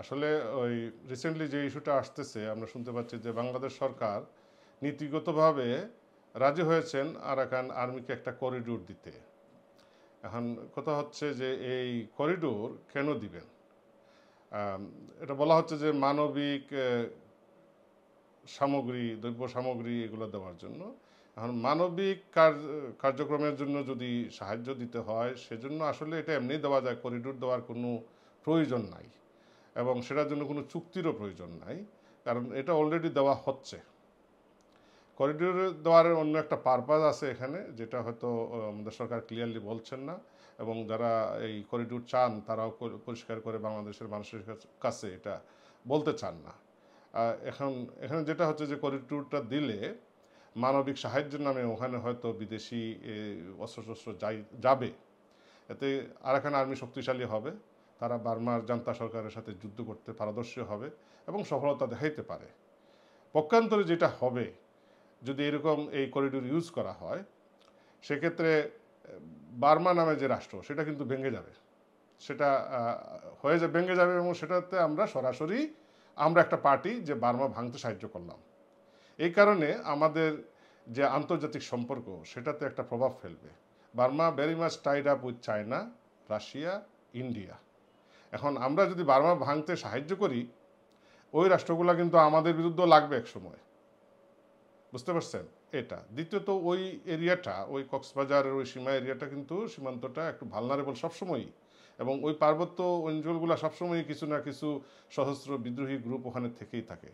আসলে ওই রিসেন্টলি যে ইস্যুটা আসতেছে আমরা শুনতে পাচ্ছি যে বাংলাদেশ সরকার নীতিগতভাবে রাজি হয়েছেন আরাকান আর্মিকে একটা করিডোর দিতে। এখন কথা হচ্ছে যে এই করিডোর কেন দিবেন? এটা বলা হচ্ছে যে মানবিক সামগ্রী, দ্রব্য সামগ্রী এগুলো দেওয়ার জন্য। এখন মানবিক কার্যক্রমের জন্য যদি সাহায্য দিতে হয় সেজন্য আসলে এটা এমনি দেওয়া যায়, করিডোর দেওয়ার কোনো প্রয়োজন নাই এবং সেটার জন্য কোনো চুক্তিরও প্রয়োজন নাই, কারণ এটা অলরেডি দেওয়া হচ্ছে। করিডোর দেওয়ার অন্য একটা পারপাস আছে এখানে, যেটা হয়তো আমাদের সরকার ক্লিয়ারলি বলছেন না, এবং যারা এই করিডোর চান তারাও পরিষ্কার করে বাংলাদেশের মানুষের কাছে এটা বলতে চান না। এখন এখানে যেটা হচ্ছে যে করিডোরটা দিলে মানবিক সাহায্যের নামে ওখানে হয়তো বিদেশি অস্ত্রশস্ত্র যাবে, এতে আরাকান আর্মি শক্তিশালী হবে, তারা বার্মার জান্তা সরকারের সাথে যুদ্ধ করতে পারদর্শী হবে এবং সফলতা দেখাইতে পারে। পক্ষান্তরে যেটা হবে যদি এরকম এই করিডোর ইউজ করা হয়, সেক্ষেত্রে বার্মা নামে যে রাষ্ট্র সেটা কিন্তু ভেঙে যাবে, সেটা ভেঙে যাবে এবং সেটাতে আমরা সরাসরি একটা পার্টি যে বার্মা ভাঙতে সাহায্য করলাম। এই কারণে আমাদের যে আন্তর্জাতিক সম্পর্ক সেটাতে একটা প্রভাব ফেলবে। Burma very much Tide up with China, Russia, India. এখন আমরা যদি বার্মা ভাঙতে সাহায্য করি, ওই রাষ্ট্রগুলো কিন্তু আমাদের বিরুদ্ধেও লাগবে এক সময়, বুঝতে পারছেন? এটা দ্বিতীয়ত ওই এরিয়াটা, ওই কক্সবাজারের ওই সীমা এরিয়াটা কিন্তু সীমান্তটা একটু ভালনারেবল সবসময়ই, এবং ওই পার্বত্য অঞ্চলগুলো সবসময়ই কিছু না কিছু সশস্ত্র বিদ্রোহী গ্রুপ ওখানে থেকেই থাকে।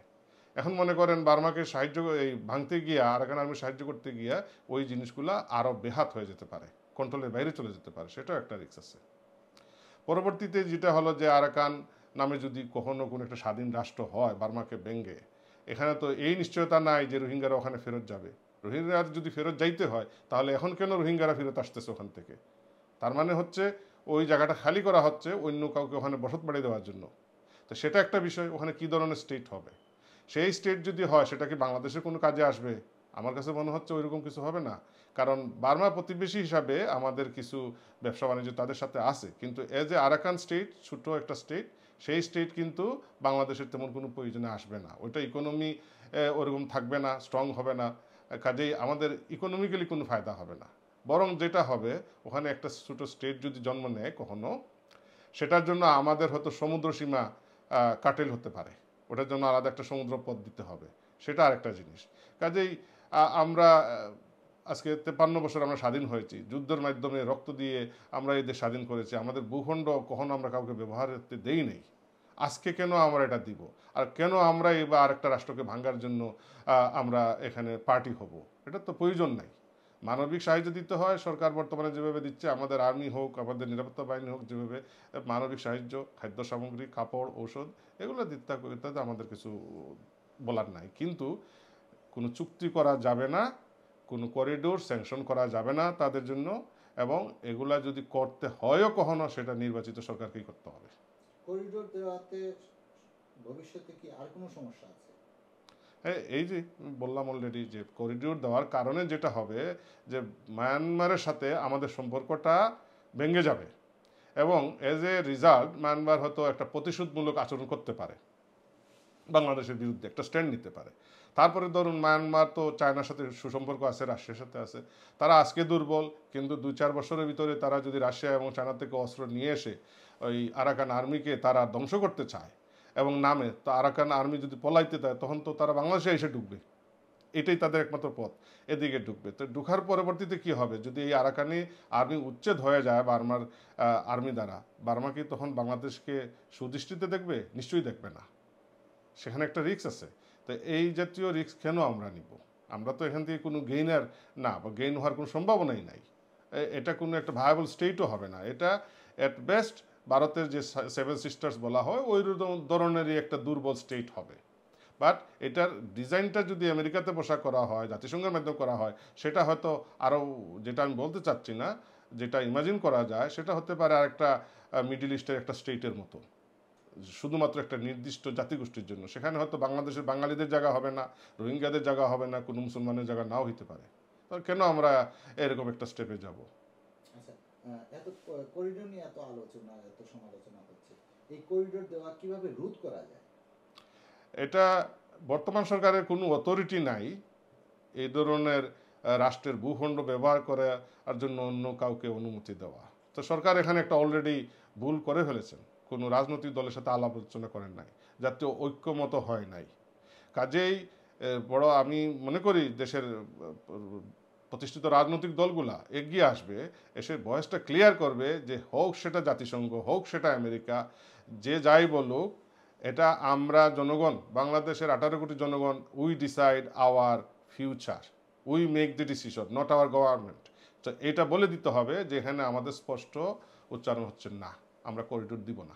এখন মনে করেন বার্মাকে সাহায্য এই ভাঙতে গিয়া, আরাকান আর্মি সাহায্য করতে গিয়া ওই জিনিসগুলা আরও বেহাত হয়ে যেতে পারে, কন্ট্রোলের বাইরে চলে যেতে পারে, সেটাও একটা রিস্ক আছে। পরবর্তীতে যেটা হলো যে আরাকান নামে যদি কখনো কোনো একটা স্বাধীন রাষ্ট্র হয় বার্মাকে ব্যঙ্গে, এখানে তো এই নিশ্চয়তা নাই যে রোহিঙ্গারা ওখানে ফেরত যাবে। রোহিঙ্গারা যদি ফেরত যাইতে হয় তাহলে এখন কেন রোহিঙ্গারা ফেরত আসতেছে ওখান থেকে? তার মানে হচ্ছে ওই জায়গাটা খালি করা হচ্ছে অন্য কাউকে ওখানে বসত বাড়ি দেওয়ার জন্য। তো সেটা একটা বিষয়, ওখানে কী ধরনের স্টেট হবে। সেই স্টেট যদি হয় সেটা কি বাংলাদেশের কোনো কাজে আসবে? আমার কাছে মনে হচ্ছে ওইরকম কিছু হবে না, কারণ বার্মা প্রতিবেশী হিসাবে আমাদের কিছু ব্যবসা বাণিজ্য তাদের সাথে আছে, কিন্তু এজ এ আরাকান স্টেট, ছোট একটা স্টেট, সেই স্টেট কিন্তু বাংলাদেশের তেমন কোনো প্রয়োজনে আসবে না, ওইটা ইকোনমি ওরকম থাকবে না, স্ট্রং হবে না, কাজেই আমাদের ইকোনমিক্যালি কোনো ফায়দা হবে না। বরং যেটা হবে, ওখানে একটা ছোটো স্টেট যদি জন্ম নেয় কখনো, সেটার জন্য আমাদের হয়তো সমুদ্র সীমা কাটেল হতে পারে, ওটার জন্য আলাদা একটা সমুদ্র পথ দিতে হবে, সেটা আরেকটা জিনিস। কাজেই আমরা আজকে 53 বছর আমরা স্বাধীন হয়েছি, যুদ্ধের মাধ্যমে রক্ত দিয়ে আমরা এই দেশ স্বাধীন করেছি, আমাদের ভূখণ্ড কখনো আমরা কাউকে ব্যবহার করতে দেই নেই। আজকে কেন আমরা এটা দিব? আর কেন আমরা এবার আরেকটা রাষ্ট্রকে ভাঙার জন্য আমরা এখানে পার্টি হব? এটা তো প্রয়োজন নাই। মানবিক সাহায্য দিতে হয়, সরকার বর্তমানে যেভাবে দিচ্ছে, আমাদের আর্মি হোক, আমাদের নিরাপত্তা বাহিনী হোক, যেভাবে মানবিক সাহায্য, খাদ্য সামগ্রী, কাপড়, ঔষধ এগুলো দিতে ইত্যাদি, আমাদের কিছু বলার নাই। কিন্তু কোনো চুক্তি করা যাবে না, কোনো করিডোর স্যাংশন করা যাবে না তাদের জন্য, এবং এগুলা যদি করতে হয়ও কখনো, সেটা নির্বাচিত সরকারকেই করতে হবে। করিডোর দেওয়াতে ভবিষ্যতে কি আর কোনো সমস্যা আছে? হ্যাঁ, এই যে বললাম অলরেডি যে করিডোর দেওয়ার কারণে যেটা হবে যে মায়ানমারের সাথে আমাদের সম্পর্কটা ভেঙে যাবে, এবং এজ এ রিজাল্ট মায়ানমার হয়তো একটা প্রতিশোধমূলক আচরণ করতে পারে, বাংলাদেশের বিরুদ্ধে একটা স্ট্যান্ড নিতে পারে। তারপরে ধরুন মায়ানমার তো চায়নার সাথে সুসম্পর্ক আছে, রাশিয়ার সাথে আছে, তারা আজকে দুর্বল, কিন্তু 2-4 বছরের ভিতরে তারা যদি রাশিয়া এবং চায়না থেকে অস্ত্র নিয়ে এসে ওই আরাকান আর্মিকে তারা ধ্বংস করতে চায় এবং নামে, তো আরাকান আর্মি যদি পলাইতে দেয় তখন তো তারা বাংলাদেশে এসে ঢুকবে, এটাই তাদের একমাত্র পথ, এদিকে ঢুকবে। তো ঢুকার পরবর্তীতে কি হবে, যদি এই আরাকানি আর্মি উচ্ছেদ হয়ে যায় বার্মার আর্মি দ্বারা, বার্মা কি তখন বাংলাদেশকে সুদৃষ্টিতে দেখবে? নিশ্চয়ই দেখবে না, সেখানে একটা রিস্ক আছে। তো এই জাতীয় রিস্ক কেন আমরা নিব? আমরা তো এখান থেকে কোনো গেইনার না, বা গেইন হওয়ার কোনো সম্ভাবনাই নাই। এটা কোনো একটা ভায়াবল স্টেটও হবে না, এটা অ্যাট বেস্ট ভারতের যে 7 সিস্টার্স বলা হয় ওই ধরনেরই একটা দুর্বল স্টেট হবে। বাট এটার ডিজাইনটা যদি আমেরিকাতে বসা করা হয়, জাতিসংঘের মাধ্যমে করা হয়, সেটা হয়তো আরও, যেটা আমি বলতে চাচ্ছি না, যেটা ইমাজিন করা যায়, সেটা হতে পারে আরেকটা মিডল ইস্টের একটা স্টেটের মতো, শুধুমাত্র একটা নির্দিষ্ট জাতিগোষ্ঠীর জন্য। সেখানে হয়তো বাংলাদেশের বাঙালিদের জায়গা হবে না, রোহিঙ্গাদের জায়গা হবে না, কোনো মুসলমানের জায়গা নাও হইতে পারে। তো কেন আমরা এরকম একটা স্টেপে যাব? আচ্ছা, এত করিডোর নিয়ে এত আলোচনা, এত সমালোচনা হচ্ছে, এই করিডোর দেওয়া কিভাবে রোধ করা যায়? এটা বর্তমান সরকারের কোনো অথরিটি নাই এই ধরনের রাষ্ট্রের ভূখণ্ড ব্যবহার করার জন্য অন্য কাউকে অনুমতি দেওয়া। তো সরকার এখানে একটা অলরেডি ভুল করে ফেলেছেন, কোনো রাজনৈতিক দলের সাথে আলাপ আলোচনা করেন নাই, জাতীয় ঐক্যমত হয় নাই। কাজেই বড় আমি মনে করি দেশের প্রতিষ্ঠিত রাজনৈতিক দলগুলা এগিয়ে আসবে, এসে ভয়েসটা ক্লিয়ার করবে যে হোক সেটা জাতিসংঘ, হোক সেটা আমেরিকা, যে যাই বলুক, এটা আমরা জনগণ, বাংলাদেশের 18 কোটি জনগণ, we decide our future, we make the decision, not our government. তো এটা বলে দিতে হবে যে এখানে আমাদের স্পষ্ট উচ্চারণ হচ্ছে না, আমরা করিডোর দিব না।